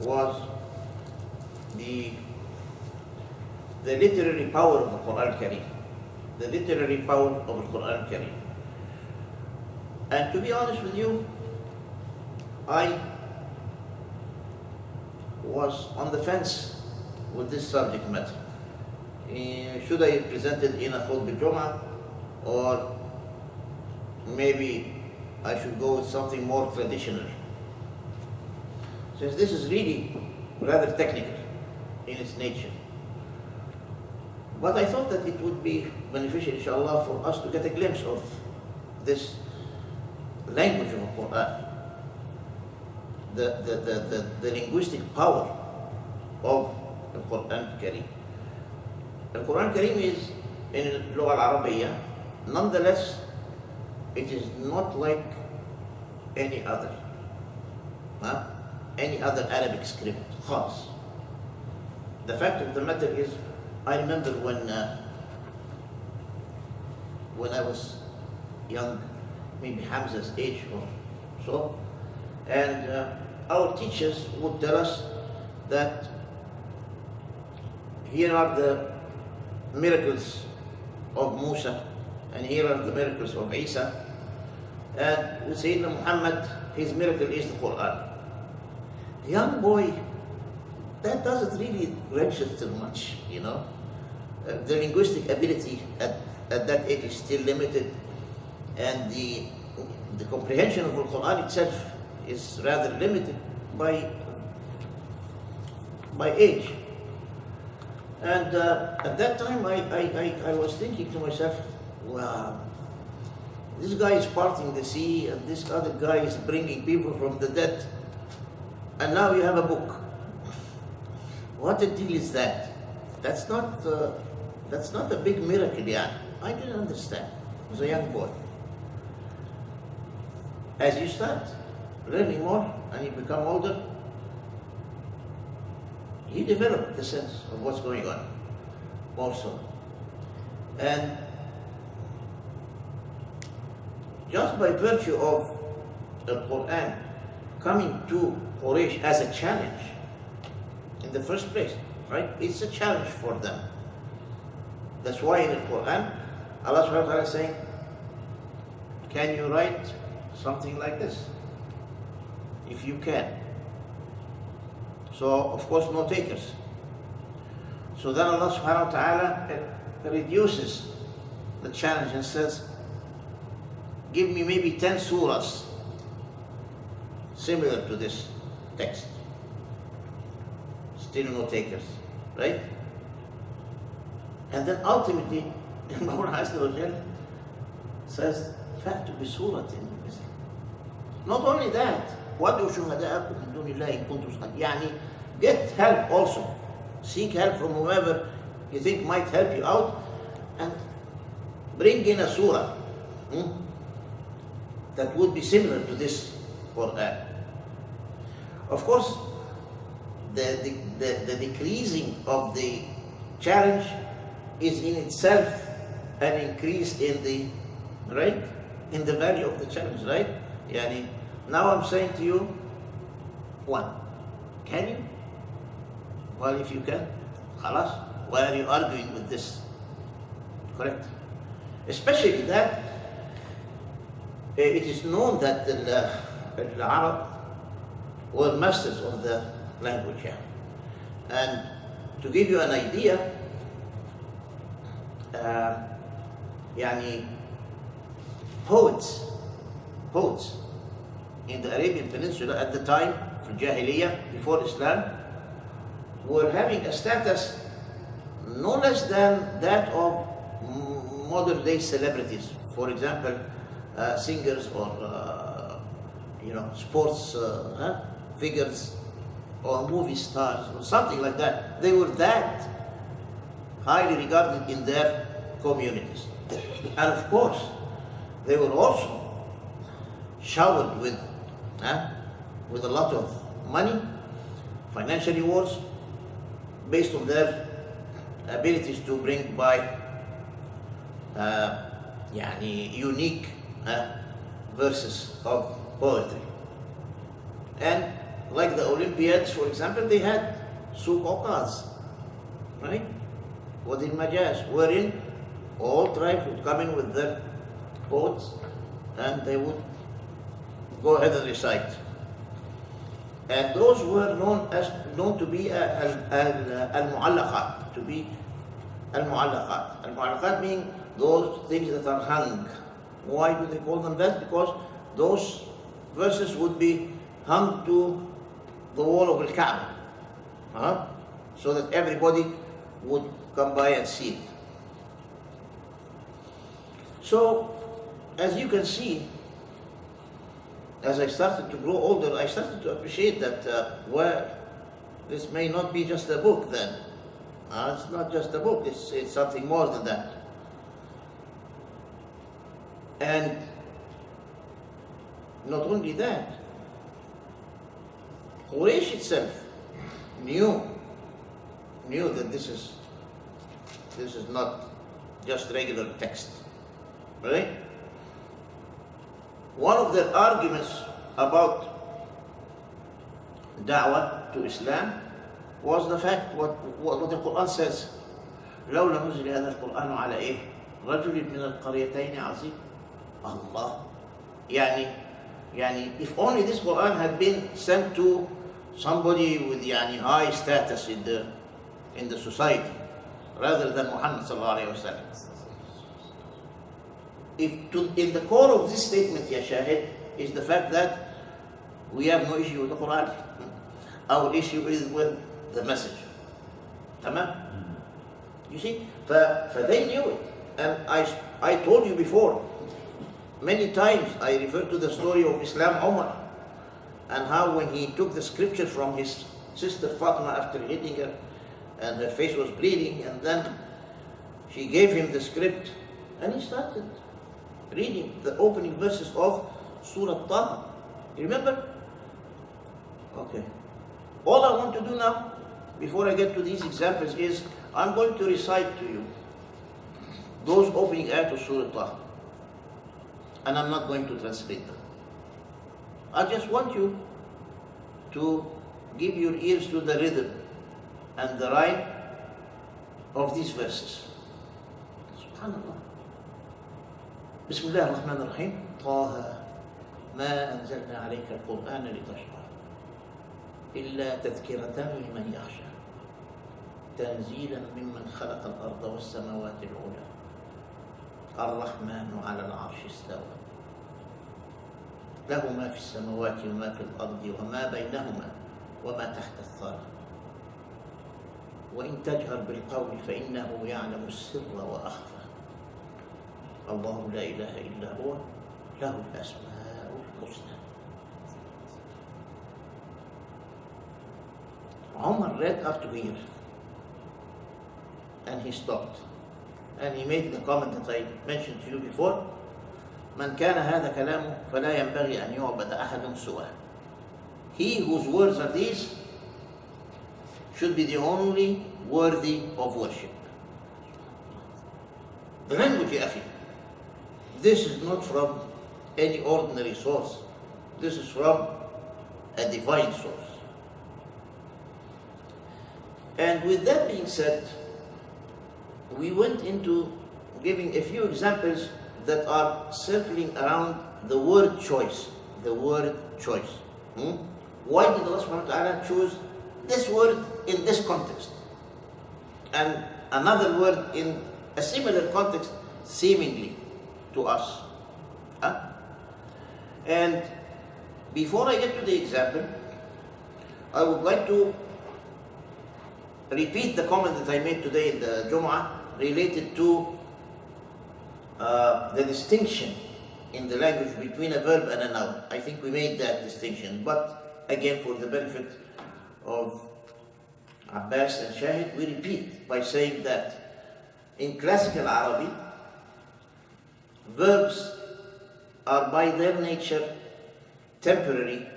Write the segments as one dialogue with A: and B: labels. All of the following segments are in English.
A: was the literary power of the Qur'an Kareem. The literary power of the Qur'an Kareem. And to be honest with you, I was on the fence with this subject matter. Should I present it in a khutbah Jum'ah, or maybe I should go with something more traditional? Since this is really rather technical in its nature. But I thought that it would be beneficial, inshallah, for us to get a glimpse of this language of the Qur'an, the linguistic power of the Qur'an Kareem. The Qur'an Kareem is in Lugha al-Arabiya, nonetheless, it is not like any other Arabic script, khas. The fact of the matter is, I remember when I was young, maybe Hamza's age or so, and our teachers would tell us that here are the miracles of Musa, and here are the miracles of Isa, and with Sayyidina Muhammad, his miracle is the Qur'an. The young boy, that doesn't really register much, you know. The linguistic ability at that age is still limited, and the comprehension of the Qur'an itself is rather limited by age. And at that time, I was thinking to myself, wow, this guy is parting the sea, and this other guy is bringing people from the dead, and now you have a book. What a deal is that? That's not a big miracle, yeah. I didn't understand. I was a young boy. As you start learning more and you become older, you develop the sense of what's going on also. And just by virtue of the Qur'an coming to Quraysh as a challenge in the first place, right? It's a challenge for them. That's why in the Qur'an, Allah subhanahu wa ta'ala is saying, can you write something like this? If you can. So, of course, no takers. So then Allah subhanahu wa ta'ala reduces the challenge and says, give me maybe 10 surahs similar to this text. Still no takers, right? And then ultimately, Mawla Azza wa Jal says, فَأْتُوا بِسُورَةٍ. Not only that, وَادْعُوا شُهَدَاءَكُمْ مِن دُونِ اللَّهِ إِن كُنتُمْ صَادِقِينَ. Yani, get help also. Seek help from whoever you think might help you out, and bring in a surah that would be similar to this Qur'an. Of course, the decreasing of the challenge is in itself an increase in the value of the challenge, right? Yani, now I'm saying to you, one, can you? Well, if you can, khalas, why are you arguing with this? Correct? Especially that it is known that the Arab were masters of the language. Yeah. And to give you an idea, يعني poets in the Arabian Peninsula at the time, for Jahiliyyah, before Islam, were having a status no less than that of modern day celebrities. For example, singers or sports figures or movie stars or something like that. They were that highly regarded in their communities. And of course, they were also showered with a lot of money, financial rewards, based on their abilities to bring by unique verses of poetry. And like the Olympiads, for example, they had suq oqaz, right? Within Majaz, wherein all tribes would come in with their boats and they would go ahead and recite. And those were known to be al-mu'allaqat, to be al-mu'allaqat. Al-mu'allaqat meaning those things that are hung. Why do they call them that? Because those verses would be hung to the wall of Al-Kaaba, so that everybody would come by and see it. So, as you can see, as I started to grow older, I started to appreciate that, this may not be just a book then. It's not just a book, it's something more than that. And not only that, Quraysh itself knew that this is not just regular text, right? One of their arguments about da'wah to Islam was the fact what the Qur'an says, لولا نزل هذا القرآن على إيه؟ رجل من القريتين عظيم. Allah. Yani, if only this Qur'an had been sent to somebody with high status in the society, rather than Muhammad sallallahu alaihi wasallam. In the core of this statement, Ya Shahid, is the fact that we have no issue with the Quran. Our issue is with the message. Tamam? You see? They knew it. And I told you before, many times I refer to the story of Islam Umar, and how when he took the scripture from his sister Fatima after hitting her, and her face was bleeding, and then she gave him the script, and he started reading the opening verses of Surah Taha. You remember? Okay. All I want to do now, before I get to these examples, is I'm going to recite to you those opening ayat of Surah Taha. And I'm not going to translate them. I just want you to give your ears to the rhythm and the rhyme of these verses. Subhanallah. Bismillah ar-Rahman ar-Rahim. طه ما أنزلنا عليك القرآن لتشقى إلا تذكرة لمن يخشى تنزيلا ممن خلق الأرض والسماوات العلى الرحمن على العرش استوى له ما في السماوات وما في الأرض وما بينهما وما تحت الثرى وإن تجهر بالقول فإنه يعلم السر وأخفى الله لا إله إلا هو له الأسماء الحسنى. Umar read up to here and he stopped. And he made the comment that I mentioned to you before, من كان هذا كلامه فلا ينبغي أن يعبد أحد سواه. He whose words are these should be the only worthy of worship. The language, ya akhi, this is not from any ordinary source. This is from a divine source. And with that being said, we went into giving a few examples that are circling around the word choice. The word choice. Why did Allah subhanahu wa ta'ala choose this word in this context? And another word in a similar context, seemingly, to us. And before I get to the example, I would like to repeat the comment that I made today in the Jum'ah related to the distinction in the language between a verb and a noun. I think we made that distinction, but again, for the benefit of Abbas and Shahid, we repeat by saying that in classical Arabic, verbs are by their nature temporary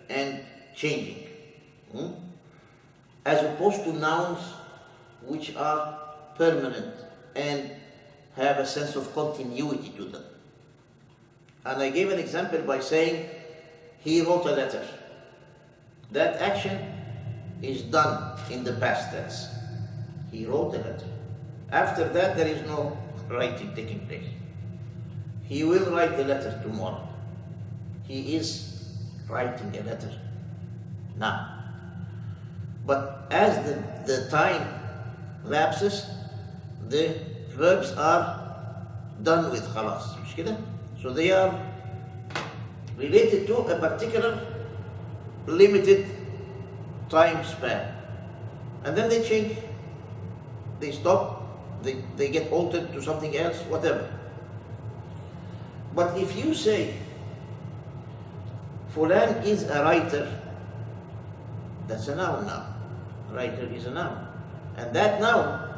A: and changing, as opposed to nouns which are permanent and have a sense of continuity to them. And I gave an example by saying, he wrote a letter. That action is done in the past tense. He wrote a letter. After that, there is no writing taking place. He will write a letter tomorrow. He is writing a letter now. But as the time lapses, the verbs are done with خلاص, مش كده? So they are related to a particular limited time span. And then they change, they stop, they get altered to something else, whatever. But if you say, Fulan is a writer, that's a noun now. Writer is a noun. And that noun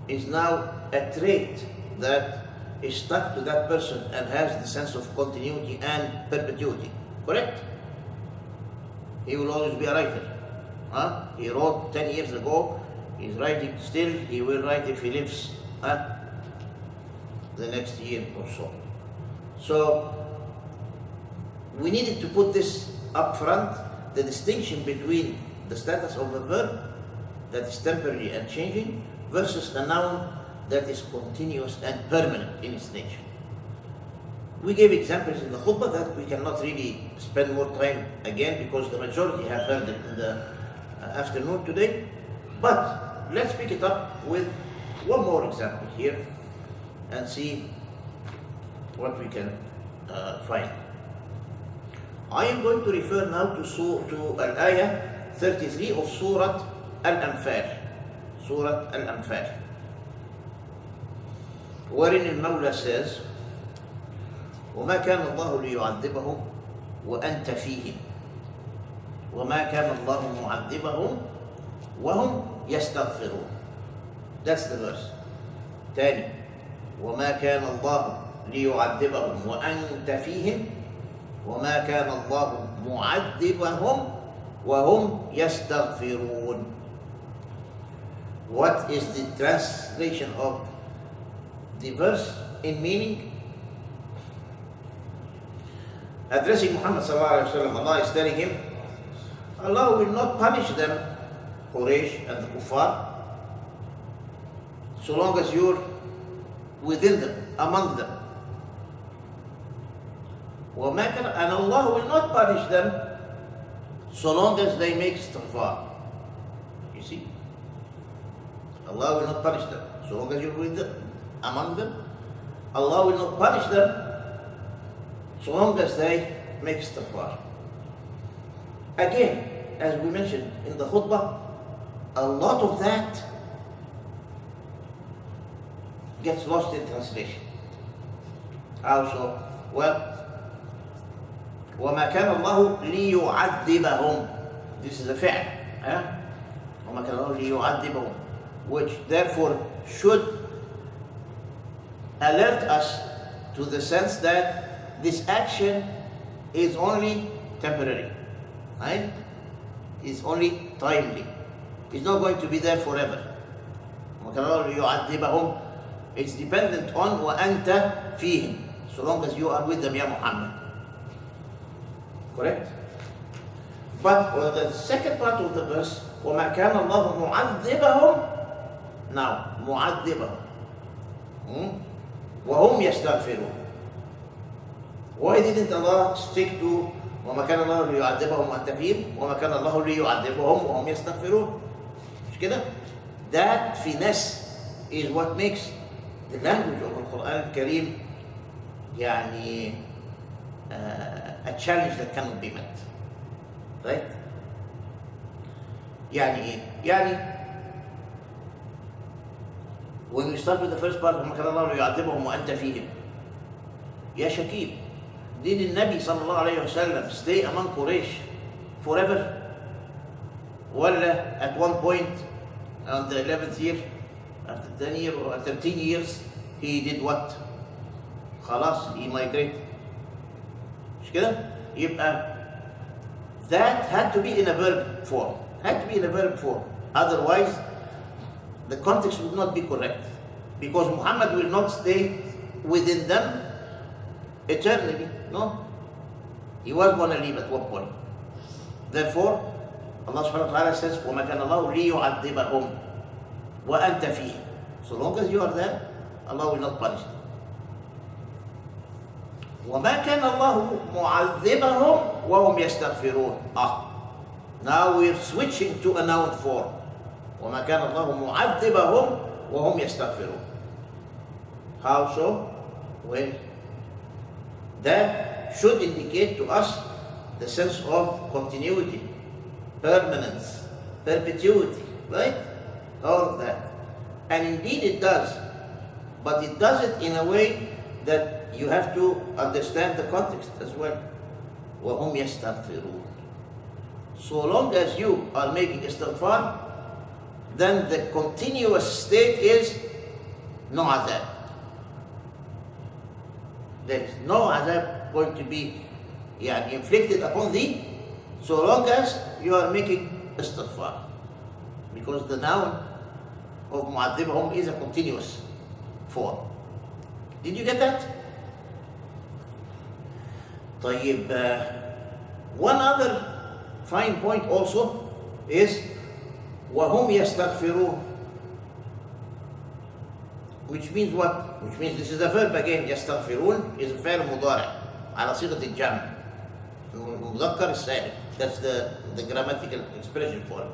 A: is now a trait that is stuck to that person and has the sense of continuity and perpetuity. Correct? He will always be a writer. Huh? He wrote 10 years ago, he's writing still, he will write if he lives the next year or so. So, we needed to put this up front, the distinction between the status of a verb that is temporary and changing versus a noun that is continuous and permanent in its nature. We gave examples in the khutbah that we cannot really spend more time again because the majority have heard it in the afternoon today. But let's pick it up with one more example here and see what we can find. I am going to refer now to Al-Ayah 33 of Surah Al-Anfal. Surah Al-Anfal. Wherein المولى says, وما كان الله ليعذبهم وأنت فيهم وما كان الله معذبهم وهم يستغفرون. That's the verse. تاني. وما كان الله ليعذبهم وأنت فيهم وما كان الله معذبهم وهم يستغفرون. What is the translation of the verse in meaning? Addressing Muhammad sallallahu alaihi wasallam, Allah is telling him, Allah will not punish them, Quraysh and the Kuffar, so long as you're within them, among them. And Allah will not punish them so long as they make istighfar. You see? Allah will not punish them so long as you're with them, among them. Allah will not punish them so long as they make istighfar. Again, as we mentioned in the khutbah, a lot of that gets lost in translation. How so? Well, وَمَا كَانَ اللَّهُ لِيُعَذِّبَهُم. This is a fi'l. وَمَا كَانَ اللَّهُ لِيُعَذِّبَهُم, which therefore should alert us to the sense that this action is only temporary, right? It's only timely. It's not going to be there forever. وَمَا كَانَ اللَّهُ لِيُعَذِّبَهُم. It's dependent on وَأَنْتَ فِيهِمْ, so long as you are with them, Ya Muhammad. Correct? But the second part of the verse, وَمَا كَانَ اللَّهُ مُعَذِّبَهُم. Now, مُعَذِّبَهُم. وَهُمْ يَسْتَغْفِرُونَ. Why didn't Allah stick to وَمَا كَانَ اللَّهُ لِيُعَذِّبَهُمْ وَأَنْتَ فِيهِمْ وَمَا كَانَ اللَّهُ لِيُعَذِّبَهُمْ وَهُمْ يَسْتَغْفِرُونَ? مش كده؟ That finesse is what makes the language of the Qur'an al-Kareem يعني a challenge that cannot be met. Right? يعني when we start with the first part, وَمَا كَانَ اللَّهُ لِيُعَذِّبَهُم وَأَنْتَ فِيهِمْ. Ya Shakib, did the Nabi sallallahu alayhi wa sallam stay among Quraysh forever? Wala at one point on the 11th year, after 10 years or 13 years, he did what? خلاص, he migrated. مش كده؟ يبقى that had to be in a verb form. Otherwise, the context would not be correct. Because Muhammad will not stay within them eternally. No. He was going to leave at one point. Therefore, Allah subhanahu wa ta'ala says, وَمَا كَانَ اللَّهُ لِيُعَذِّبَهُمْ وَأَنْتَ فِيهِمْ. So long as you are there, Allah will not punish them. وَمَا كَانَ اللَّهُ مُعَذِّبَهُمْ وَهُمْ يَسْتَغْفِرُونَ. Now we're switching to a noun form. وَمَا كَانَ اللَّهُ مُعَذِّبَهُمْ وَهُمْ يَسْتَغْفِرُونَ. How so? Well, that should indicate to us the sense of continuity, permanence, perpetuity, right? All of that. And indeed it does. But it does it in a way that you have to understand the context as well. وَهُمْ يَسْتَغْفِرُونَ. So long as you are making istighfar, then the continuous state is no azab. There is no azab going to be inflicted upon thee so long as you are making istighfar. Because the noun of mu'adhibahum is a continuous form. Did you get that? طيب, one other fine point also is وَهُمْ يَسْتَغْفِرُونَ, which means what? Which means this is a verb again. يَسْتَغْفِرُونَ is a فعل مضارع على صيغة الجمع, المذكر السالم. That's the grammatical expression for it.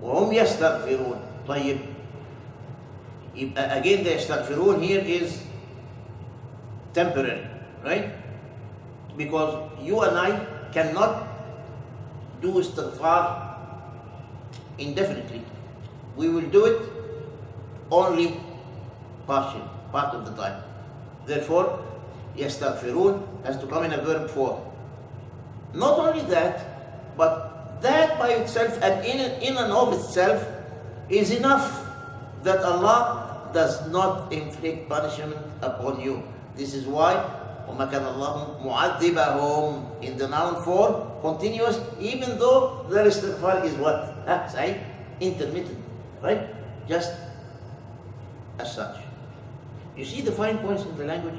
A: وَهُمْ يَسْتَغْفِرُونَ. طيب, again the يَسْتَغْفِرُونَ here is temporary, right? Because you and I cannot do istighfar indefinitely. We will do it only partially, part of the time. Therefore, yastaghfirun has to come in a verb form. Not only that, but that by itself and in and of itself is enough that Allah does not inflict punishment upon you. This is why وَمَا كَانَ اللَّهُ مُعَذِّبَهُمْ in the noun form, continuous, even though the istighfar is what? Say, intermittent, right? Just as such. You see the fine points in the language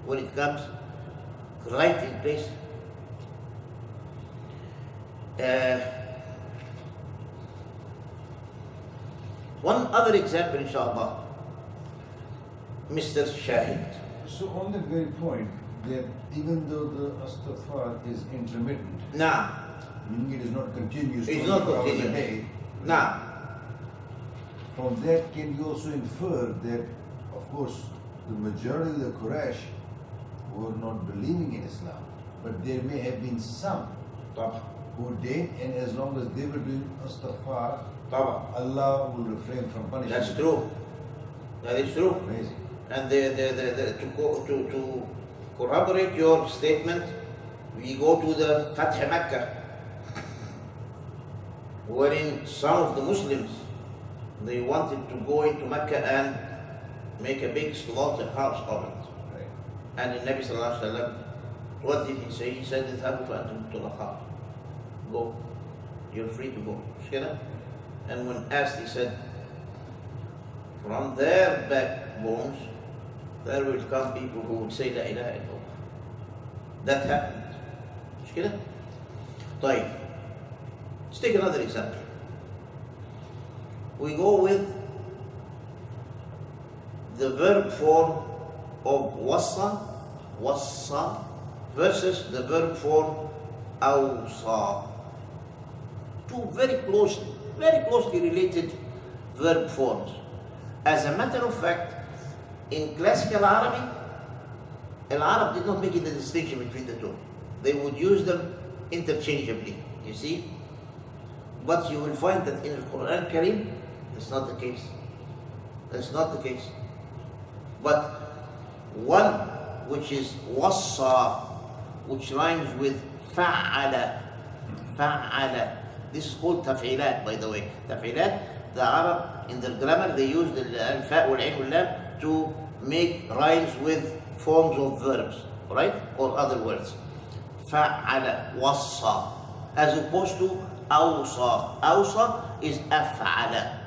A: when it comes right in place. One other example, inshallah, Mr. Shahid.
B: So on that very point, that even though the astaghfar is intermittent, meaning it is not continuous,
A: it's not continuous.
B: From that can you also infer that, of course, the majority of the Quraysh were not believing in Islam, but there may have been some who did, and as long as they were doing astaghfar, Allah will refrain from punishment.
A: That's true. That is true.
B: Amazing.
A: And to corroborate your statement, we go to the Fath Makkah, wherein some of the Muslims, they wanted to go into Mecca and make a big slaughterhouse of it.
B: Right.
A: And the Nabi Sallallahu Alaihi Wasallam, what did he say? He said, "Idhabu fa antum tulaqa." Go, you're free to go. And when asked, he said, from their backbones, there will come people who will say La ilaha illallah. That happened. مش كده؟ طيب, let's take another example. We go with the verb form of wassa versus the verb form awsa. Two very closely related verb forms. As a matter of fact, in classical Arabic, Al-Arab did not make the distinction between the two. They would use them interchangeably, you see. But you will find that in the Qur'an Kareem, that's not the case. That's not the case. But one which is wassa, which rhymes with fa'ala. This is called taf'ilat, by the way. Taf'ilat, the Arab, in their grammar, they use the al-fa' wal-'ain wal-lam to make rhymes with forms of verbs, right? Or other words. Fa'ala, wassa, as opposed to awsa. Awsa is af'ala.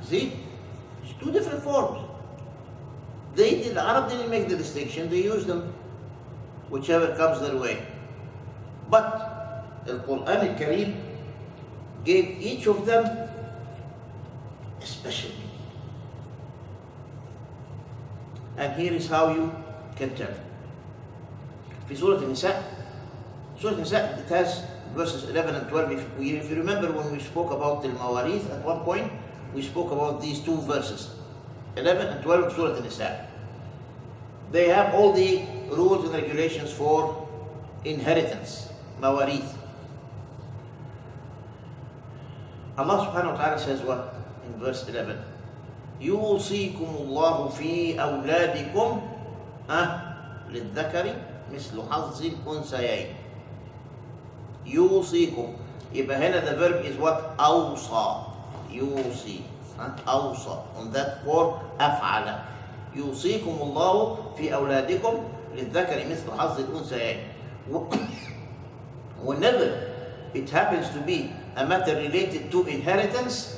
A: See? It's two different forms. The Arab didn't make the distinction, they used them whichever comes their way. But Al-Qur'an al-Kareem gave each of them a special meaning. And here is how you can tell. في سورة النساء, Surah Al-Nisa, it has verses 11 and 12. If you remember when we spoke about the Mawarith, at one point we spoke about these two verses, 11 and 12 of Surah Al-Nisa. They have all the rules and regulations for inheritance, Mawarith. Allah subhanahu wa ta'ala says what? In verse 11, يوصيكم الله في أولادكم للذكر مثل حظ الأنثيين. يوصيكم. يبقى هنا the verb is what? أوصى. يوصي. أوصى. On that form أفعل. يوصيكم الله في أولادكم للذكر مثل حظ الأنثيين. Whenever it happens to be a matter related to inheritance,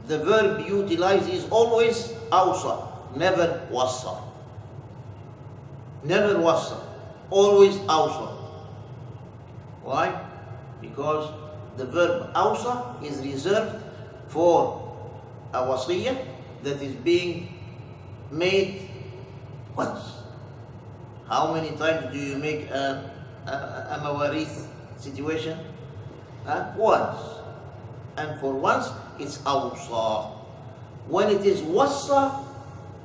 A: the verb utilized is always أوصى, never وصى. Never وصى, always أوصى. Why? Because the verb أوصى is reserved for a wasiyah that is being made once. How many times do you make a mawarith situation? Once. And for once, it's awsa. When it is wassa,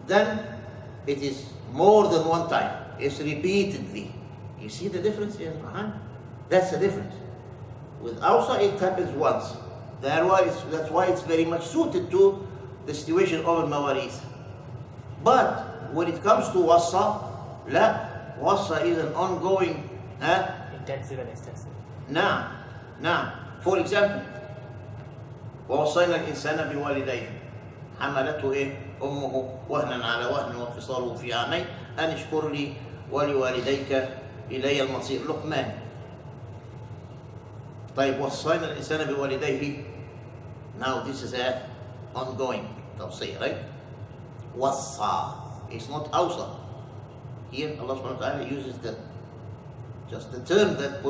A: then it is more than one time. It's repeatedly. You see the difference here? That's the difference. With awsa, it happens once. That's why it's very much suited to the situation of al-mawarith. But when it comes to wassa, la, wassa is an ongoing.
C: Intensive and extensive.
A: نعم. For example, ووصينا الإنسان بوالديه حملته أمه وهنا على وهن وفصاله في عامين أن اشكر لي ولوالديك إلي المصير. لقمان. طيب وصينا الإنسان بوالديه. Now this is an ongoing توصية, right? وصى. It's not أوصى. Here Allah subhanahu wa ta'ala uses just the term that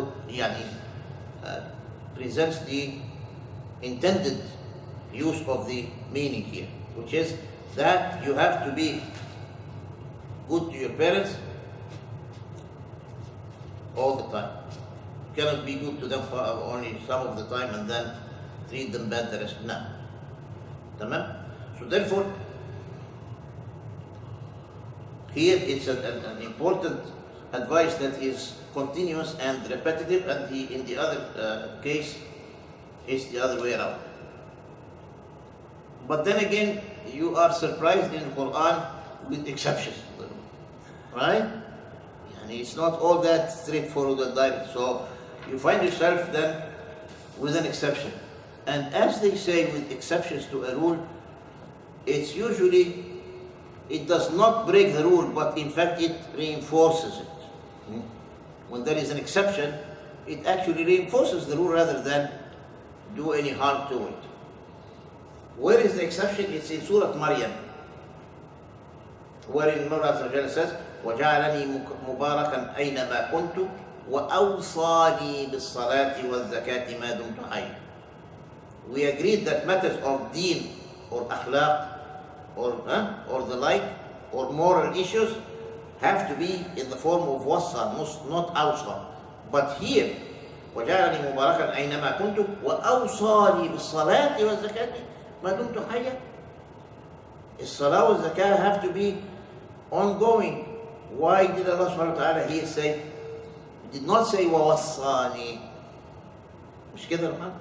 A: presents the intended use of the meaning here, which is that you have to be good to your parents all the time. You cannot be good to them for only some of the time and then treat them bad the rest. No. Tamam? So therefore, here it's an important advice that is continuous and repetitive, and in the other case, it's the other way around. But then again, you are surprised in the Qur'an with exceptions, right? And it's not all that straightforward and direct. So you find yourself then with an exception. And as they say, with exceptions to a rule, it's usually, it does not break the rule, but in fact it reinforces it. When there is an exception, it actually reinforces the rule rather than do any harm to it. Where is the exception? It's in Surah Maryam, wherein Allah Azza wa Jalla says, وَجَعَلَنِي مُبَارَكًا أَيْنَمَا كُنْتُ وَأَوْصَانِي بِالصَّلَاةِ وَالزَّكَاةِ مَا دُمْتُ حَيًّا. We agreed that matters of deen or akhlaq or the like, or moral issues, have to be in the form of wassa, not awsa. But here, وَجَعَلَنِي مُبَارَكًا أَيْنَمَا كُنْتُ وَأَوْصَانِي بِالصَّلَاةِ وَالزَّكَاةِ مَا دُمْتُ حَيًّا. The salah and zakah have to be ongoing. Why did Allah subhanahu wa ta'ala here say, did not say وَوَصَّانِي? مش كده يا محمد؟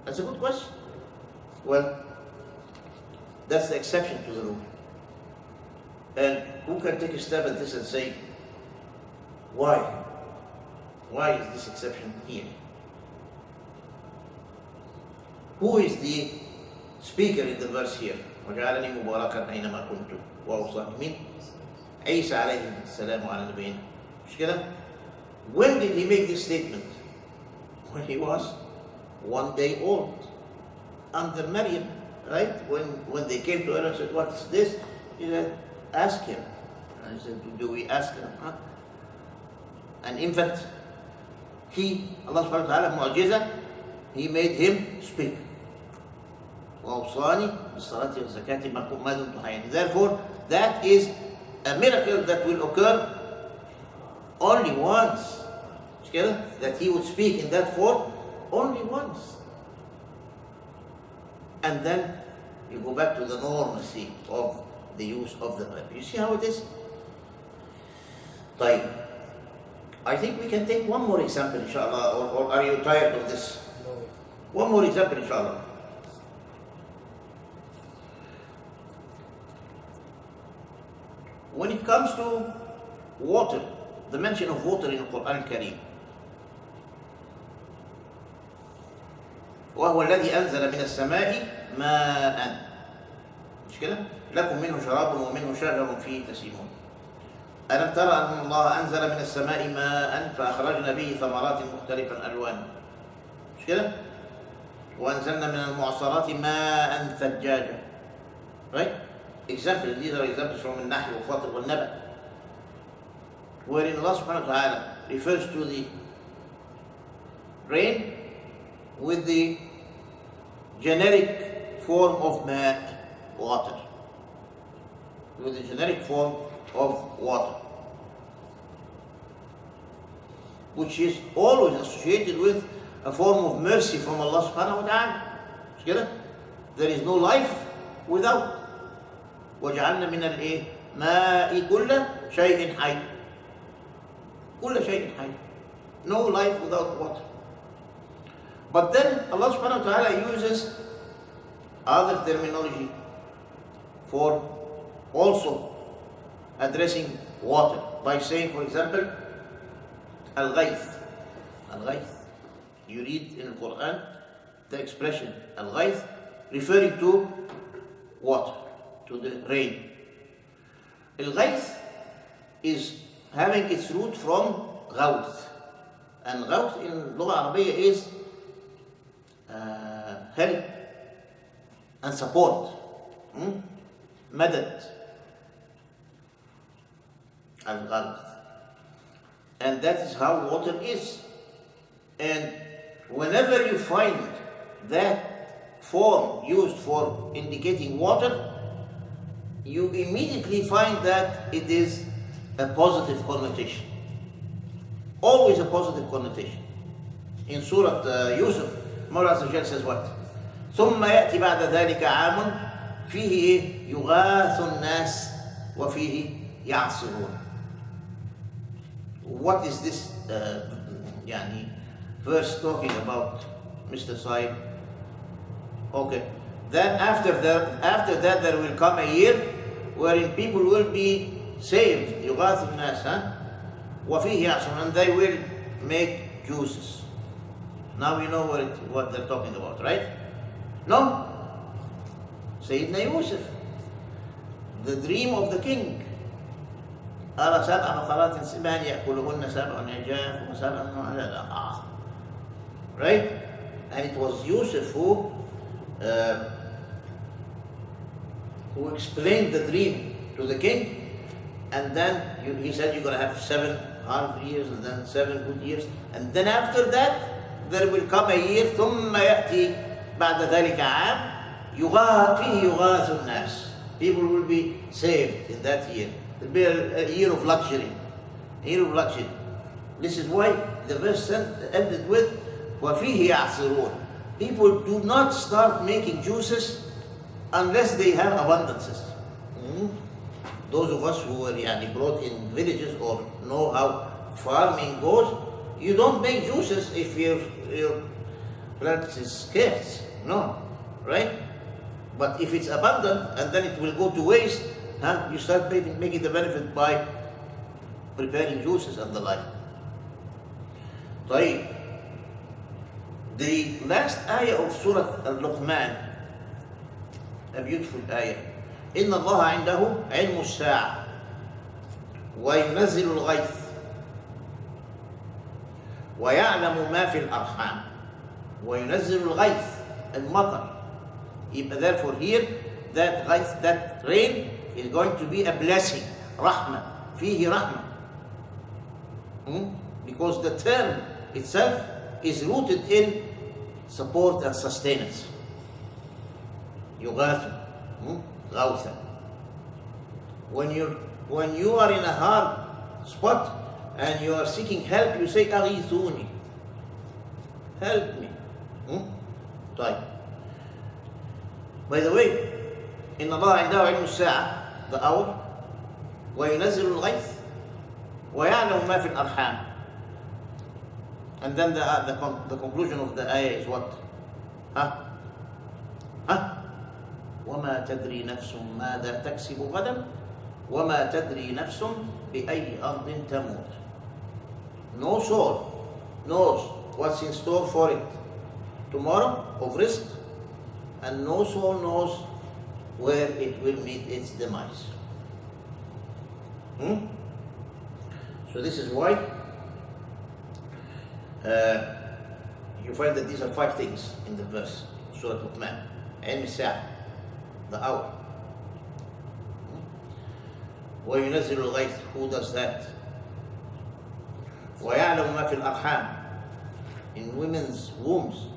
A: That's a good question. Well, that's the exception to the rule. And who can take a stab at this and say, why? Why is this exception here? Who is the speaker in the verse here? وَجَعَلَنِي مُبَارَكًا أَيْنَمَا كُنْتُ وَأَوْصَانِي مين؟ عيسى عليه السلام وعلى نبينا. مش كده؟ When did he make this statement? When he was 1 day old, under Maryam, right? When they came to her and said, "What's this?" He said, "Ask him." And he said, "Do we ask him? An infant?" Allah subhanahu wa ta'ala mu'jiza, He made him speak. وَأَوْصَانِي بِالصَّلَاةِ وَالزَّكَاةِ مَا دُمْتُ حَيًّا. Therefore, that is a miracle that will occur only once. That he would speak in that form only once. And then you go back to the normalcy of the use of the verb. You see how it is? طيب. I think we can take one more example, inshallah, or are you tired of this?
C: No.
A: One more example, inshallah. When it comes to water, the mention of water in the Qur'an al-Karim. وهو الذي أنزل من السماء ماء. مش كده؟ لكم منه شراب ومنه شجر فيه تسيمون. ألم ترى أن الله أنزل من السماء ماء فأخرجنا به ثمرات مختلفا ألوانه. مش كده؟ وأنزلنا من المعصرات ماء ثجاجا. Right? Examples, these are examples from النحل والفاطر والنبأ. Wherein Allah subhanahu wa ta'ala refers to the rain with the generic form of ma, water. With the generic form of water. Which is always associated with a form of mercy from Allah subhanahu wa ta'ala. There is no life without. وَجَعَلْنَا مِنَ الْمَاءِ كُلَّ شَيْءٍ حَيٍّ. كُلَّ شَيْءٍ حَيٍّ. No life without water. But then Allah subhanahu wa ta'ala uses other terminology for also addressing water by saying, for example, al-ghayth. Al-ghayth. You read in the Qur'an the expression al-ghayth referring to water, to the rain. Al-ghayth is having its root from ghawth. And ghawth in Lugha Arabiya is help and support. Madad. Al-ghawth. And that is how water is. And whenever you find that form used for indicating water, you immediately find that it is a positive connotation. Always a positive connotation. In Surah Yusuf, Mawla Azza wa Jal says what? ثم يأتي بعد ذلك عام فيه يغاث الناس وفيه يعصرون. What is this verse talking about, Mr. Saib? Okay. Then after that there will come a year wherein people will be saved. يغاث الناس وفيه يعصرون, and they will make juices. Now you know what they're talking about, right? No? Sayyidina Yusuf, the dream of the king. أرى سبع بقرات سمان يأكلهن سبع عجاف وسبع. Right? And it was Yusuf who explained the dream to the king, and then he said you're going to have 7 hard years and then 7 good years, and then after that there will come a year ثم يأتي بعد ذلك عام فيه يغاث الناس. People will be saved in that year. It will be a year of luxury. A year of luxury. This is why the verse ended with وَفِيهِ يَعْصِرُونَ. People do not start making juices unless they have abundances. Those of us who were brought in villages or know how farming goes, you don't make juices if your plant is scarce. No, right? But if it's abundant and then it will go to waste, you start making the benefit by preparing juices and the like. طيب. The last ayah of Surah Al-Luqman, a beautiful ayah. إن الله عنده علم الساعة وينزل الغيث ويعلم ما في الأرحام وينزل الغيث المطر. Therefore here that rain is going to be a blessing. رحمة. فيه رحمة. Because the term itself is rooted in support and sustenance. يغاث, غوثا. When you are in a hard spot and you are seeking help, you say أغيثوني, help me. طيب. By the way, إن الله عنده علم الساعة, the hour, وينزل الغيث ويعلم ما في الأرحام. And then the conclusion of the ayah is what? وما تدري نفس ماذا تكسب غدا وما تدري نفس بأي أرض تموت. No soul knows what's in store for it tomorrow of risk, and no soul knows where it will meet its demise. So this is why you find that these are 5 things in the verse, Surah Luqman. علم الساعة, the hour. وينزل الغيث, who does that? ويعلم ما في الأرحام, in women's wombs,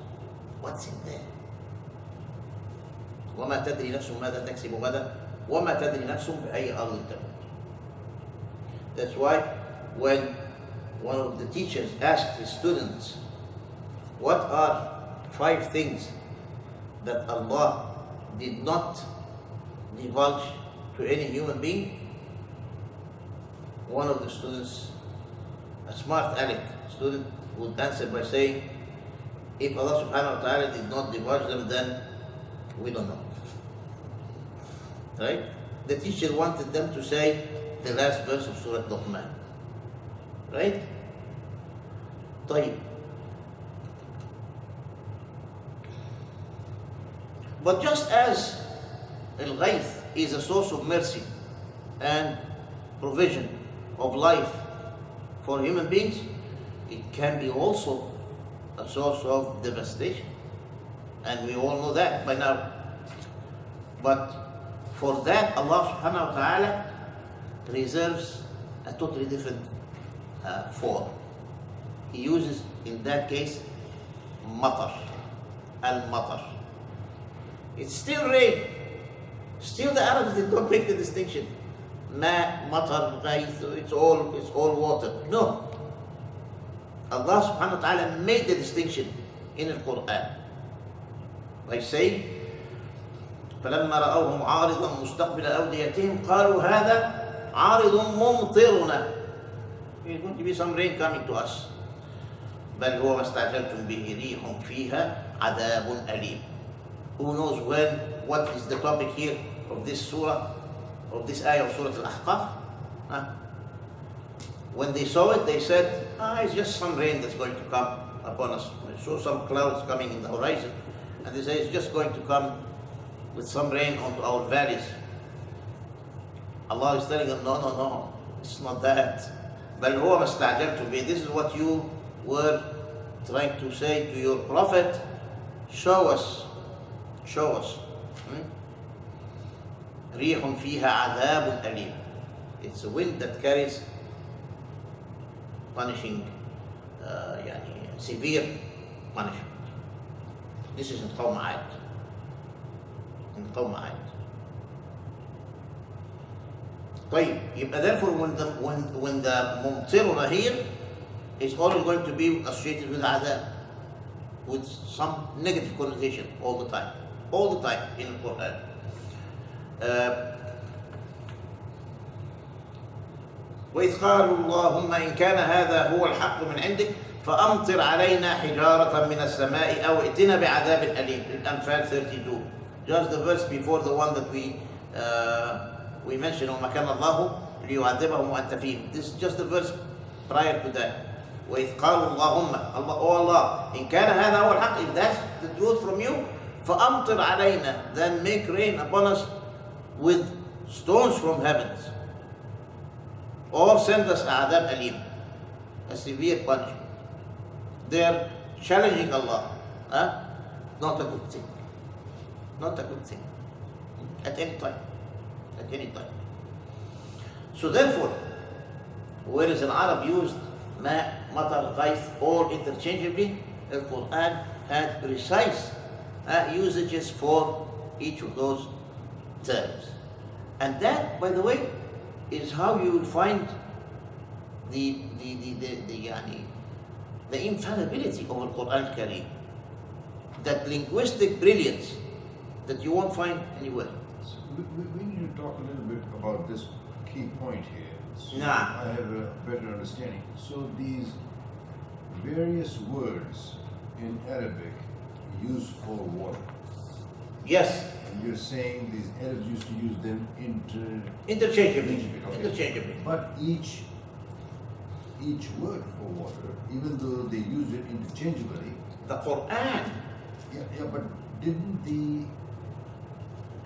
A: what's in there? وما تدري نفس ماذا تكسب غدا وما تدري نفس بأي أرض تموت. That's why when one of the teachers asked his students, what are 5 things that Allah did not divulge to any human being? One of the students, a smart aleck student, would answer by saying, if Allah subhanahu wa ta'ala did not divulge them, then we don't know. Right? The teacher wanted them to say the last verse of Surah Luqman. Right? طيب. But just as al-ghayth is a source of mercy and provision of life for human beings, it can be also a source of devastation. And we all know that by now. But for that, Allah subhanahu wa ta'ala reserves a totally different form. He uses, in that case, matar, al-matar. It's still rain. Still the Arabs did not make the distinction. Ma, matar, ghayth, it's all water. No. Allah subhanahu wa ta'ala made the distinction in the Qur'an by saying, فَلَمَّا رَأَوْهُ مُعَارِضًا مُسْتَقْبِلَ أَوْدِيَتِهِمْ قَالُوا هَذَا عَارِضٌ مُمْطِرُنَا. There's going to be some rain coming to us. بَلْ هُوَ مَا اسْتَعْجَلْتُمْ بِهِ رِيحٌ فِيهَا عَذَابٌ أَلِيمٌ. Who knows when, what is the topic here of this surah, of this ayah of Surah Al-Ahqaf? When they saw it, they said, it's just some rain that's going to come upon us. They saw some clouds coming in the horizon, and they say it's just going to come with some rain onto our valleys. Allah is telling them, no, it's not that. بَلْ هُوَ مَا اسْتَعْجَلْتُمْ بِهِ. This is what you were trying to say to your prophet. Show us. رِيحٌ فِيهَا عَذَابٌ أَلِيمٌ. It's a wind that carries punishing, severe punishment. This is in Qawm Aad. طيب, therefore when the ممطرنا here is always going to be associated with adab, with some negative connotation all the time in the Quran. وإذ قالوا اللهم إن كان هذا هو الحق من عندك فأمطر علينا حجارة من السماء أو ائتنا بعذاب أليم. Anfal 32, just the verse before the one that we mentioned, وما كان الله ليعذبهم وأنت فيهم. This is just the verse prior to that. وإذ قالوا اللهم, oh Allah, إن كان هذا هو الحق, if that's the truth from you, فأمطر علينا, then make rain upon us with stones from heavens, or send us عذاب أليم, a severe punishment. They are challenging Allah. Not a good thing. At any time. So therefore, whereas an Arab used ma, matar, غيث, all interchangeably. The Quran had precise usages for each of those terms. And that, by the way, is how you will find the infallibility of the Quran Kareem. That linguistic brilliance that you won't find anywhere.
B: So we need to talk a little bit about this key point here. So
A: Nah.
B: I have a better understanding. So these various words in Arabic used for water.
A: Yes,
B: And you're saying these Arabs used to use them
A: interchangeably.
B: Okay.
A: Interchangeably.
B: But each word for water, even though they use it interchangeably,
A: The Quran,
B: but didn't the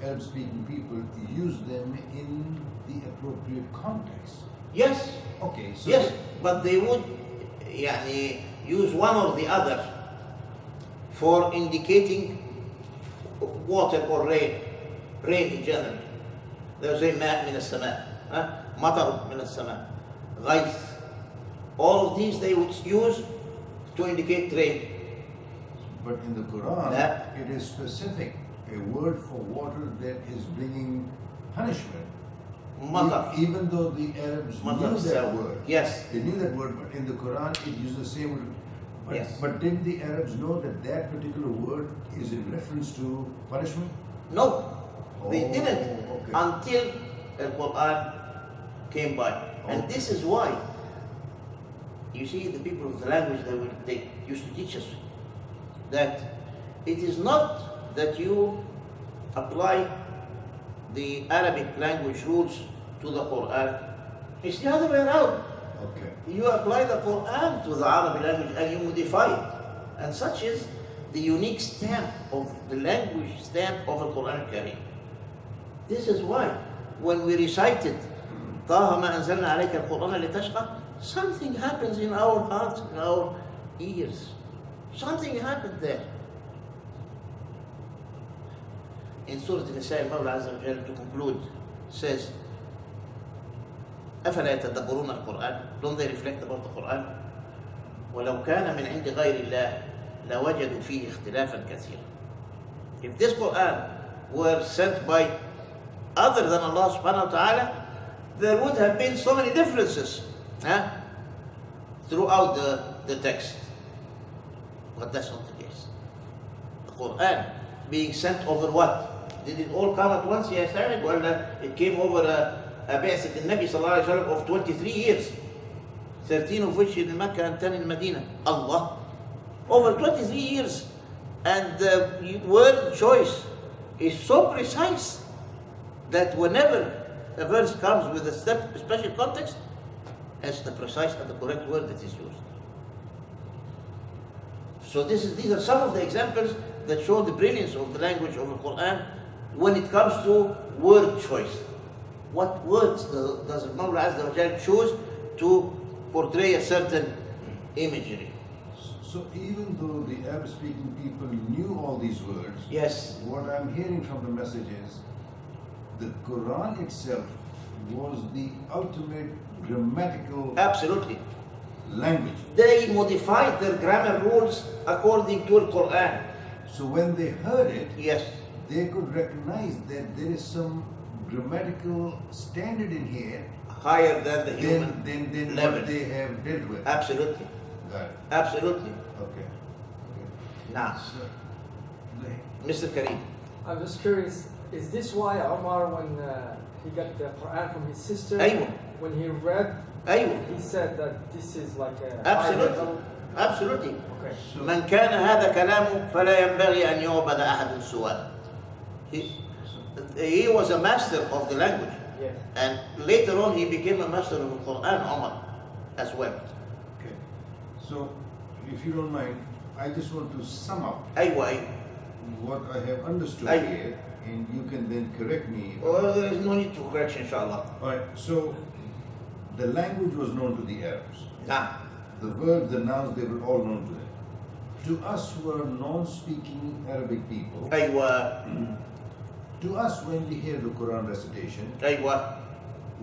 B: Arab-speaking people use them in the appropriate context?
A: yes,
B: Okay, so
A: yes, but they would use one or the other for indicating water or rain in general. They would say ماء من السماء, مطر من السماء, غيث. All of these they would use to indicate rain.
B: But in the Quran,
A: That-
B: it is specific, a word for water that is bringing punishment.
A: Matar.
B: Even though the Arabs
A: Matar,
B: knew that
A: so-
B: word.
A: Yes.
B: They knew that word, but in the Quran it uses the same word. But,
A: Yes.
B: but didn't the Arabs know that that particular word is in reference to punishment?
A: No, they
B: Oh,
A: didn't
B: okay.
A: until the Quran came by. And
B: Okay.
A: this is why, you see, the people of the language, they used to teach us that it is not that you apply the Arabic language rules to the Quran. It's the other way around.
B: Okay.
A: You apply the Quran to the Arabic language and you modify it. And such is the unique stamp of the language stamp of the Quran Kareem. This is why when we recited طه ما أنزلنا عليك القرآن لتشقى, something happens in our hearts, in our ears. Something happened there. In Surah An-Nisa, المولى عز وجل, to conclude, says, أفلا يتدبرون القرآن? Don't they reflect about the Quran? ولو كان من عند غير الله لوجدوا فيه اختلافا كثيرا. If this Quran were sent by other than Allah subhanahu wa ta'ala, there would have been so many differences throughout the text. But that's not the case. The Quran being sent over what? Did it all come at once? Yes, well, it came over a basic Nabi sallallahu alayhi wa sallam of 23 years. 13 of which in Mecca and 10 in Medina. Allah. Over 23 years. And the word choice is so precise that whenever a verse comes with a special context, it's the precise and the correct word that is used. So these are some of the examples that show the brilliance of the language of the Quran when it comes to word choice. What words does Allah Azza wa Jal choose to portray a certain imagery?
B: So even though the Arab-speaking people knew all these words,
A: Yes.
B: what I'm hearing from the message is the Quran itself was the ultimate grammatical
A: Absolutely.
B: language.
A: They modified their grammar rules according to the Quran.
B: So when they heard it,
A: Yes.
B: they could recognize that there is some grammatical standard in here
A: Higher than the human
B: than
A: level.
B: what they have dealt with.
A: Absolutely.
B: Got it.
A: Absolutely.
B: Okay.
A: Now,
B: So,
A: Mr. Kareem.
C: I'm just curious, is this why Omar, when he got the Quran from his sister,
A: Aywa.
C: when he read,
A: أيوه.
C: he said that this is like a
A: Absolutely.
C: high level?
A: Absolutely.
C: Okay.
B: so
A: من كان هذا كلامه فلا ينبغي أن يعبد أحد سواه. He was a master of the language.
C: Yeah.
A: And later on he became a master of the Quran, Omar, as well.
B: okay. So if you don't mind, I just want to sum up
A: أيوة.
B: what I have understood
A: Aywa.
B: here, and you can then correct me.
A: Well, there is no need to correction, inshallah.
B: Alright, so the language was known to the Arabs.
A: Now,
B: The verbs, the nouns, they were all known to them. To us who are non-speaking Arabic people,
A: أيوة.
B: to us when we hear the Quran recitation,
A: أيوة.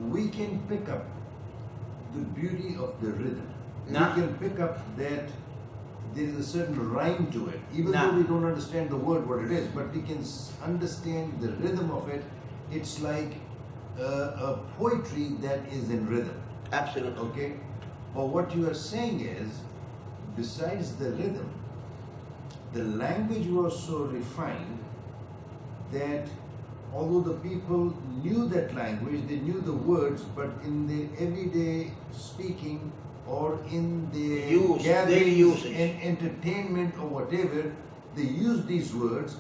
B: we can pick up the beauty of the rhythm.
A: Nah.
B: we can pick up that there is a certain rhyme to it, even
A: Nah.
B: though we don't understand the word what it is, but we can understand the rhythm of it. It's like a poetry that is in rhythm.
A: Absolutely.
B: Okay? But what you are saying is, besides the rhythm, the language was so refined that although the people knew that language, they knew the words, but in their everyday speaking or in their
A: Use, daily
B: gatherings
A: usage.
B: and entertainment or whatever, they used these words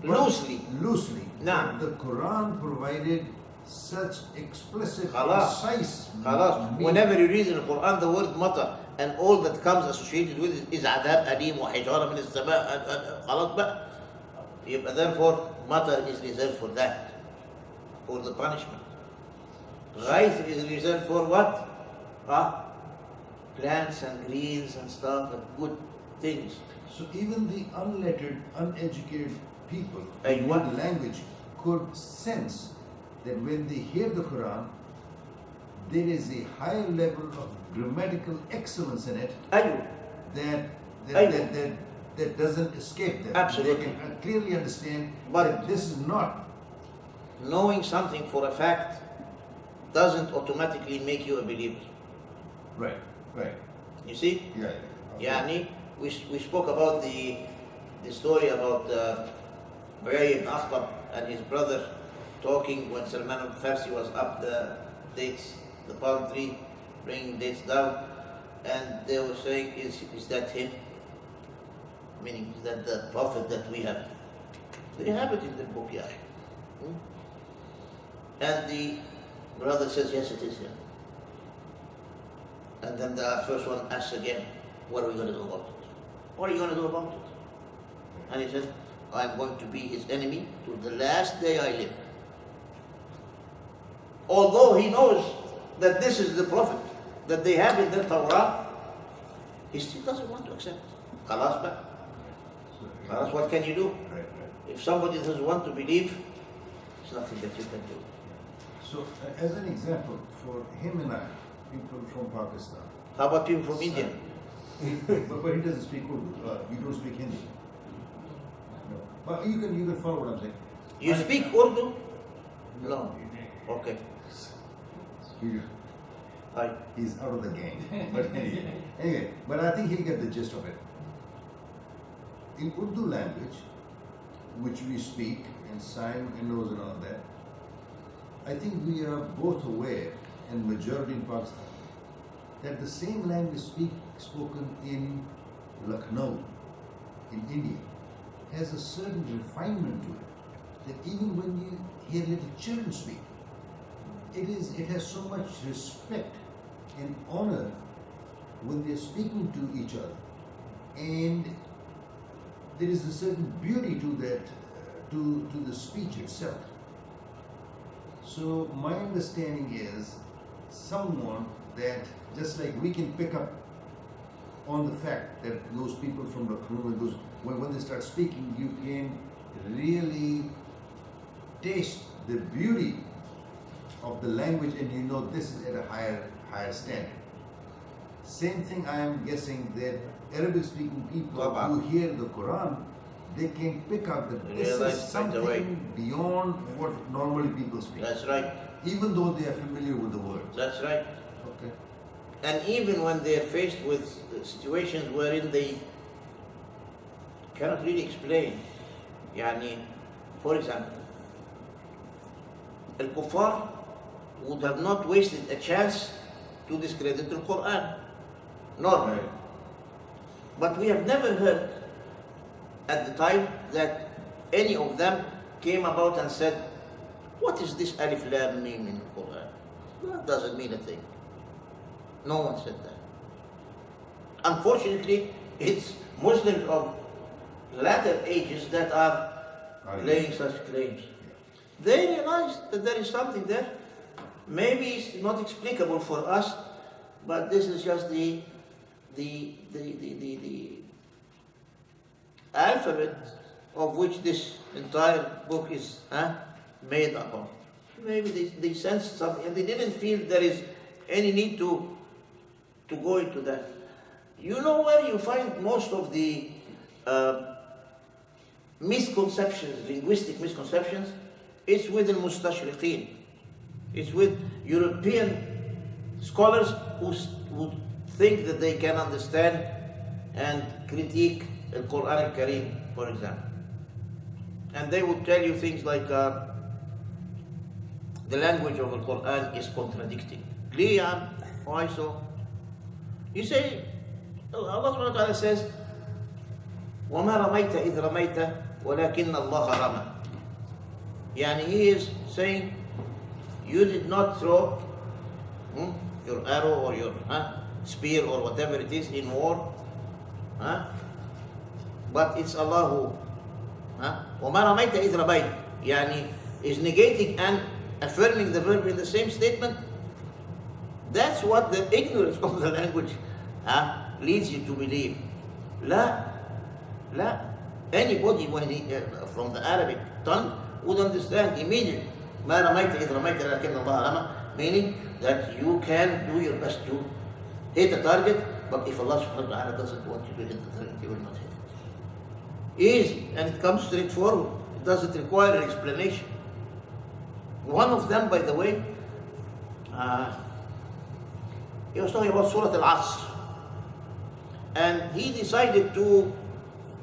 B: but
A: Loosely.
B: Loosely.
A: Nah.
B: But the Quran provided such explicit,
A: Khalas.
B: precise
A: Khalas.
B: meaning.
A: Whenever you read in the Quran the word matar and all that comes associated with it is adab alim wa hijara min as-sama' khalas بقى. يبقى therefore matar is reserved for that, for the punishment. Rice is reserved for what? Plants and greens and stuff and good things.
B: So even the unlettered, uneducated people
A: Hey,
B: in
A: what?
B: the language could sense that when they hear the Quran, there is a higher level of grammatical excellence in it
A: أيوه.
B: that
A: Aywa.
B: that doesn't escape them.
A: Absolutely.
B: They can clearly understand
A: But-
B: that this is not.
A: Knowing something for a fact doesn't automatically make you a believer.
B: Right, right.
A: You see?
B: Yeah.
A: Yani, we spoke about the story about Uyay ibn Akhtab and his brother talking when Salman al-Farsi was up the dates, the palm tree, bringing dates down, and they were saying, is that him? Meaning, is that the prophet that we have? They have it in the book, yeah. And the brother says, yes, it is him. And then the first one asks again, what are we going to do about it? What are you going to do about it? And he says, I'm going to be his enemy to the last day I live. Although he knows that this is the prophet that they have in the Torah, he still doesn't want to accept it. Khalas ba? Khalas, what can you do?
B: Right, right.
A: If somebody doesn't want to believe, there's nothing that you can do.
B: So, as an example, for him and I, people from Pakistan,
A: How about people from India?
B: but he doesn't speak Urdu. You don't speak Hindi. No. But you can follow what I'm saying.
A: You speak Urdu? No. Okay.
B: He-
A: Hi.
B: He's out of the game. But anyway, but I think he'll get the gist of it. In Urdu language, which we speak, and sign and knows and all that, I think we are both aware, and majority in Pakistan, that the same language spoken in Lucknow, in India, has a certain refinement to it. That even when you hear little children speak, it has so much respect and honor when they're speaking to each other, and there is a certain beauty to that, to the speech itself. So my understanding is someone that, just like we can pick up on the fact that those people from Lucknow, and those, when they start speaking, you can really taste the beauty of the language, and you know this is at a higher standard. Same thing I am guessing that Arabic speaking people who hear the Quran, they can pick out that this
A: Realize
B: is
A: right
B: something
A: away.
B: beyond what normally people speak.
A: That's right.
B: Even though they are familiar with the words.
A: That's right.
B: Okay.
A: And even when they're faced with situations wherein they cannot really explain, يعني, for example, Al-Kuffar would have not wasted a chance to discredit the Qur'an. Normally.
B: Right.
A: But we have never heard at the time that any of them came about and said, what is this Alif Lam Mim in the Quran? That doesn't mean a thing. No one said that. Unfortunately, it's Muslims of latter ages that are laying such claims. They realize that there is something there. Maybe it's not explicable for us, but this is just the alphabet of which this entire book is made up of. Maybe they sensed something and they didn't feel there is any need to to go into that. You know where you find most of the misconceptions, linguistic misconceptions? It's with the mustashriqeen. It's with European scholars who think that they can understand and critique the Qur'an al-Karim, for example. And they would tell you things like the language of the Qur'an is contradicting. Liyam, why so? You say, Allah subhanahu wa ta'ala says, وَمَا رَمَيْتَ إِذْ رَمَيْتَ وَلَكِنَّ اللَّهَ رَمَى. Yani he is saying, you did not throw your arrow or your spear or whatever it is in war, but it's Allah who. وَمَا رَمَيْتَ إِذْ رَمَيْتَ. Yani is negating and affirming the verb in the same statement. That's what the ignorance of the language leads you to believe. La. Anybody when he, from the Arabic tongue would understand immediately. مَا رَمَيْتَ إِذْ رَمَيْتَ لَكِنَّ اللَّهَ رَمَى. Meaning that you can do your best to hit the target, but if Allah subhanahu wa ta'ala doesn't want you to hit the target, you will not hit it. Easy, and it comes straightforward. It doesn't require an explanation. One of them, by the way, he was talking about Surah Al-Asr. And he decided to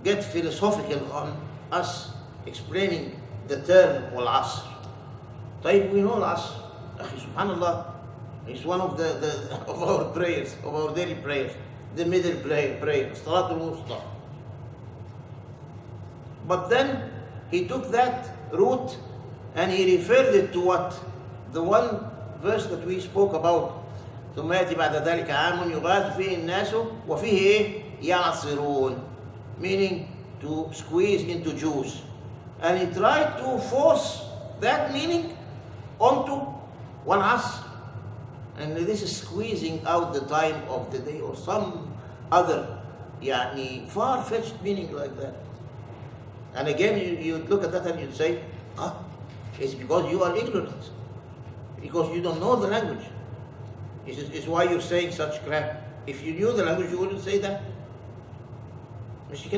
A: get philosophical on us explaining the term Al-Asr. طيب, we know Al-Asr. Subhanallah, it's one of the of our prayers, of our daily prayers, the middle prayer, Salatul Wusta. But then he took that route and he referred it to what? The one verse that we spoke about. ثم يأتي بعد ذلك عام يغاث فيه الناس وفيه يعصرون, meaning to squeeze into juice. And he tried to force that meaning onto one asr. And this is squeezing out the time of the day or some other far-fetched meaning like that. And again, you look at that and you say, it's because you are ignorant. Because you don't know the language. It's why you're saying such crap. If you knew the language, you wouldn't say that. Because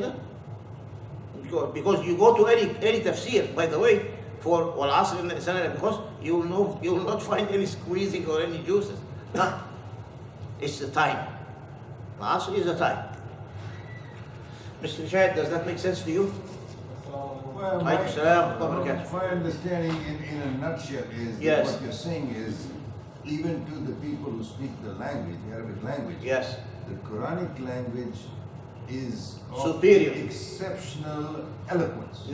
A: you go to any tafsir, by the way, for Al-Asr in the because you will not find any squeezing or any juices. No. It's the time. Al-Asr is the time. Mr. Shahid, does that make sense to you?
B: Well, my understanding in a nutshell is that what you're saying is, even to the people who speak the language, the Arabic language, the Quranic language is of
A: superior,
B: exceptional eloquence.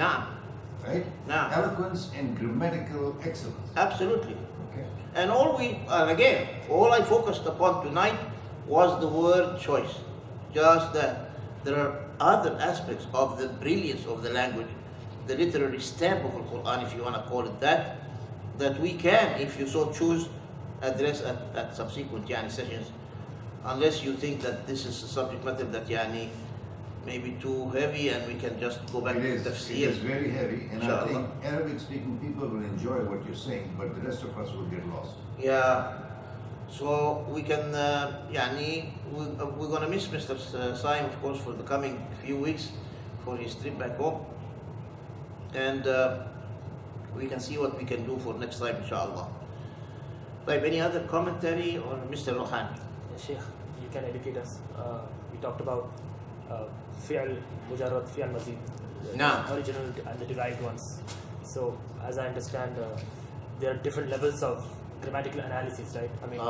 B: Right? Eloquence and grammatical excellence.
A: Absolutely.
B: Okay.
A: And all I focused upon tonight was the word choice. Just that there are other aspects of the brilliance of the language, the literary stamp of the Qur'an, if you want to call it that we can, if you so choose, address at subsequent sessions, unless you think that this is a subject matter that may be too heavy and we can just go back to tafsir.
B: It is very heavy, and I think Arabic-speaking people will enjoy what you're saying, but the rest of us will get lost.
A: Yeah. So we can, we're going to miss Mr. Saim, of course, for the coming few weeks for his trip back home. And we can see what we can do for next time, inshallah. Any other commentary or Mr. Rohan?
D: Sheikh, you can educate us. We talked about fi'al, mujarrad, fi'al mazid, the original and the derived ones. So, as I understand, there are different levels of grammatical analysis, right? I mean,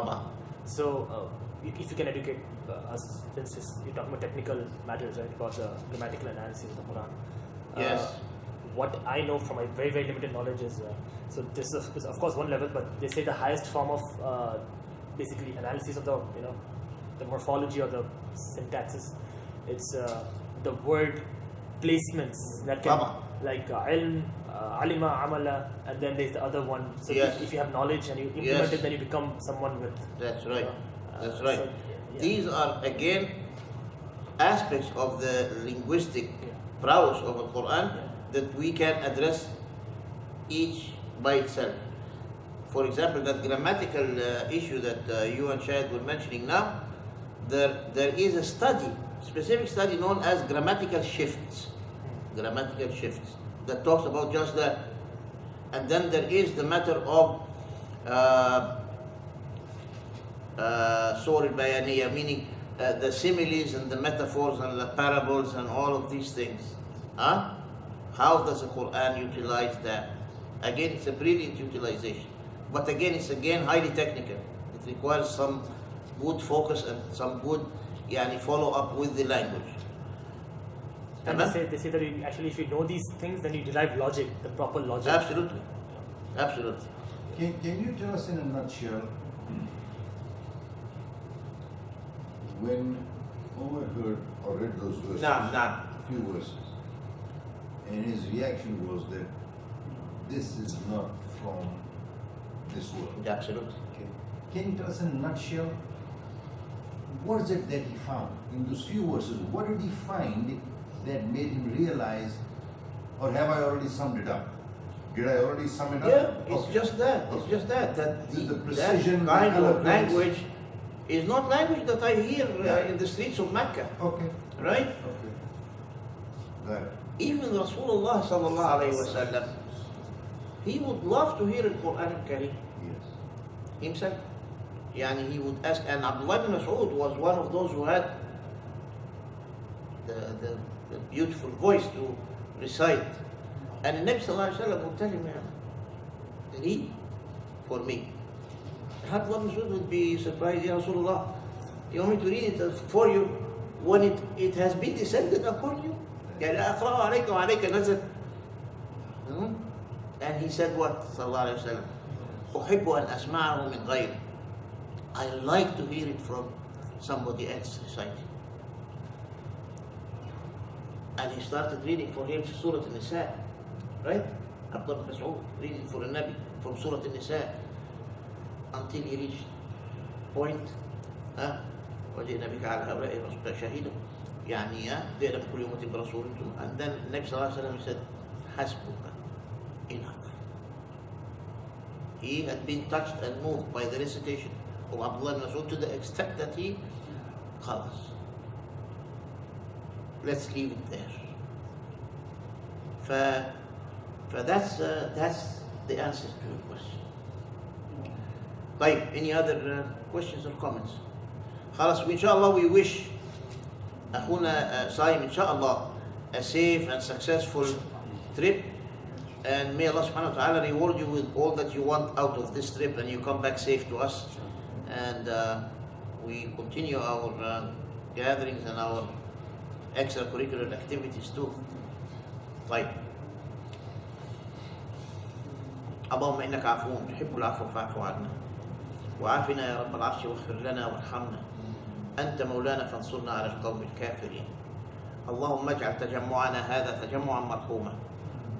D: so if you can educate us, since you're talking about technical matters, right, about the grammatical analysis of the Quran.
A: Yes.
D: What I know from my very, very limited knowledge is, so this is of course one level, but they say the highest form of basically analysis of the the morphology or the syntaxes. It's the word placements that can like ilm, alima, amala, and then there's the other one. So if you have knowledge and you implement it, then you become someone with.
A: That's right. That's right. So, these are again aspects of the linguistic prowess of the Quran that we can address each by itself. For example, that grammatical issue that you and Shahid were mentioning now, there is a study, specific study known as grammatical shifts. Grammatical shifts that talks about just that. And then there is the matter of صور البيانية, meaning the similes and the metaphors and the parables and all of these things. How does the Qur'an utilize that? Again, it's a brilliant utilization. But again, it's highly technical. It requires some good focus and some good follow up with the language.
D: And they say that if you know these things, then you derive logic, the proper logic.
A: Absolutely. Absolutely.
B: Can you tell us in a nutshell, when Omar heard or read those verses,
A: Nah.
B: few verses, and his reaction was that this is not from this world.
A: Absolutely.
B: Okay. Can you tell us in a nutshell, what is it that he found in those few verses? What did he find that made him realize, or have I already summed it up? Did I already sum it up?
A: Yeah, it's
B: Okay.
A: just that. It's
B: Okay.
A: just that.
B: The precision,
A: that kind
B: the
A: of
B: eloquence.
A: language is not language that I hear
B: Yeah.
A: in the streets of Mecca.
B: Okay.
A: Right?
B: Okay. Right.
A: Even Rasulullah sallallahu alayhi wa sallam, he would love to hear the Qur'an al-Karim
B: Yes.
A: himself. He would ask, and Abdullah ibn Mas'ud was one of those who had the beautiful voice to recite. And the Nabi sallallahu alayhi wa sallam would tell him, read for me. Abdullah ibn Mas'ud would be surprised, Ya Rasulullah, you want me to read it for you when it has been descended upon you? أقرأ عليك وعليك نزل. And he said what? Sallallahu alayhi wa sallam, أحب أن أسمعه من غيري. I like to hear it from somebody else reciting. And he started reading for him Surah An-Nisa, right? Abdullah ibn Mas'ud reading for the Nabi from Surah An-Nisa until he reached point وجئنا بك على هؤلاء شهيدا جئنا بكل أمة برسول. And then Nabi sallallahu alayhi wa sallam said حسبك, enough. He had been touched and moved by the recitation of Abdullah ibn Mas'ud to the extent that he خلاص, let's leave it there. That's the answer to your question. طيب, any other questions or comments? خلاص, inshallah we wish أخونا صايم inshallah a safe and successful trip, and may Allah subhanahu wa ta'ala reward you with all that you want out of this trip, and you come back safe to us, and we continue our gatherings and our extracurricular activities too. طيب, اللهم إنك عفو تحب العفو فاعف عنا وعافنا يا رب العرش واغفر لنا وارحمنا أنت مولانا فانصرنا على القوم الكافرين. اللهم اجعل تجمعنا هذا تجمعا مرحوما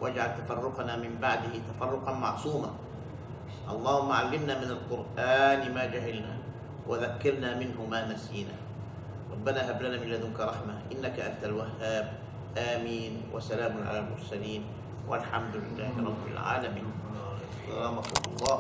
A: واجعل تفرقنا من بعده تفرقا معصوما. اللهم علمنا من القرآن ما جهلنا وذكرنا منه ما نسينا. ربنا هب لنا من لدنك رحمة إنك أنت الوهاب. آمين. وسلام على المرسلين والحمد لله رب العالمين. رحمة الله.